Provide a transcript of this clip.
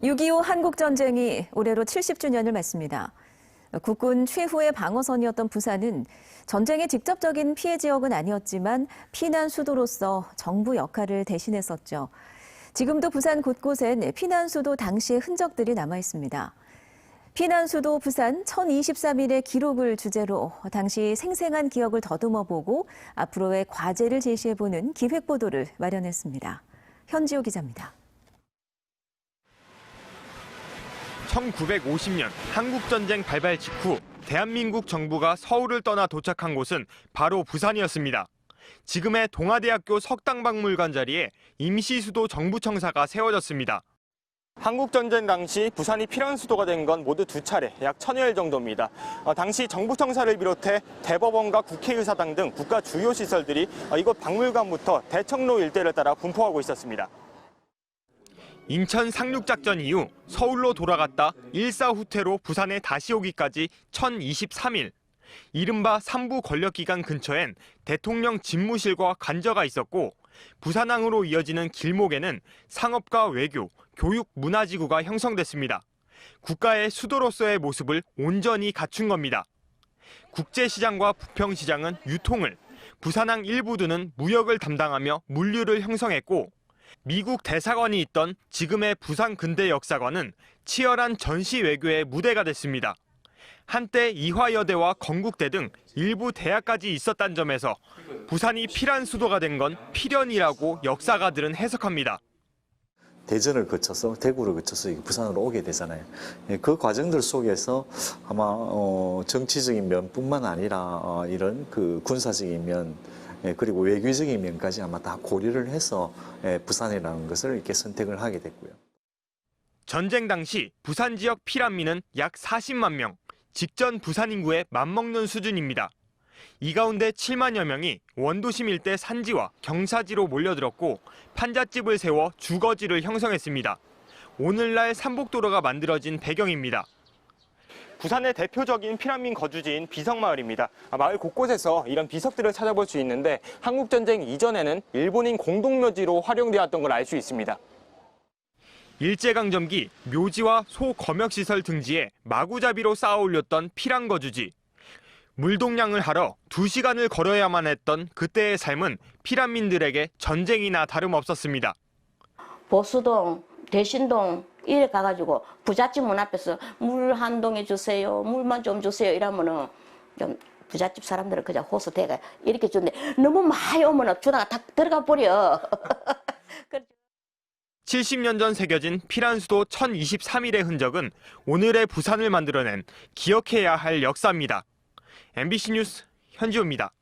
6.25 한국전쟁이 올해로 70주년을 맞습니다. 국군 최후의 방어선이었던 부산은 전쟁의 직접적인 피해 지역은 아니었지만 피난 수도로서 정부 역할을 대신했었죠. 지금도 부산 곳곳엔 피난 수도 당시의 흔적들이 남아 있습니다. 피난 수도 부산 1023일의 기록을 주제로 당시 생생한 기억을 더듬어보고 앞으로의 과제를 제시해보는 기획보도를 마련했습니다. 현지호 기자입니다. 1950년 한국전쟁 발발 직후 대한민국 정부가 서울을 떠나 도착한 곳은 바로 부산이었습니다. 지금의 동아대학교 석당박물관 자리에 임시수도 정부청사가 세워졌습니다. 한국전쟁 당시 부산이 피난 수도가 된 건 모두 2차례, 약 1000여일 정도입니다. 당시 정부청사를 비롯해 대법원과 국회의사당 등 국가 주요 시설들이 이곳 박물관부터 대청로 일대를 따라 분포하고 있었습니다. 인천 상륙작전 이후 서울로 돌아갔다 일사 후퇴로 부산에 다시 오기까지 1023일. 이른바 3부 권력기관 근처엔 대통령 집무실과 관저가 있었고 부산항으로 이어지는 길목에는 상업과 외교, 교육, 문화지구가 형성됐습니다. 국가의 수도로서의 모습을 온전히 갖춘 겁니다. 국제시장과 부평시장은 유통을, 부산항 일부두는 무역을 담당하며 물류를 형성했고 미국 대사관이 있던 지금의 부산 근대 역사관은 치열한 전시 외교의 무대가 됐습니다. 한때 이화여대와 건국대 등 일부 대학까지 있었다는 점에서 부산이 피란 수도가 된 건 필연이라고 역사가들은 해석합니다. 대전을 거쳐서 대구를 거쳐서 부산으로 오게 되잖아요. 그 과정들 속에서 아마 정치적인 면뿐만 아니라 이런 그 군사적인 면 그리고 외교적인 면까지 아마 다 고려를 해서 부산이라는 것을 이렇게 선택을 하게 됐고요. 전쟁 당시 부산 지역 피란민은 약 40만 명, 직전 부산 인구에 맞먹는 수준입니다. 이 가운데 7만여 명이 원도심 일대 산지와 경사지로 몰려들었고 판잣집을 세워 주거지를 형성했습니다. 오늘날 삼복도로가 만들어진 배경입니다. 부산의 대표적인 피란민 거주지인 비석마을입니다. 마을 곳곳에서 이런 비석들을 찾아볼 수 있는데 한국전쟁 이전에는 일본인 공동묘지로 활용되었던 걸 알 수 있습니다. 일제강점기 묘지와 소검역시설 등지에 마구잡이로 쌓아 올렸던 피란 거주지. 물동량을 하러 2시간을 걸어야만 했던 그때의 삶은 피란민들에게 전쟁이나 다름없었습니다. 보수동, 대신동 이래 가가지고 부잣집 문 앞에서 물 한 동이 주세요, 물만 좀 주세요 이러면은 좀 부잣집 사람들은 그냥 호소대가 이렇게 주는데 너무 많이 오면은 주다가 다 들어가 버려. 70년 전 새겨진 피란 수도 1023일의 흔적은 오늘의 부산을 만들어낸 기억해야 할 역사입니다. MBC 뉴스 현지호입니다.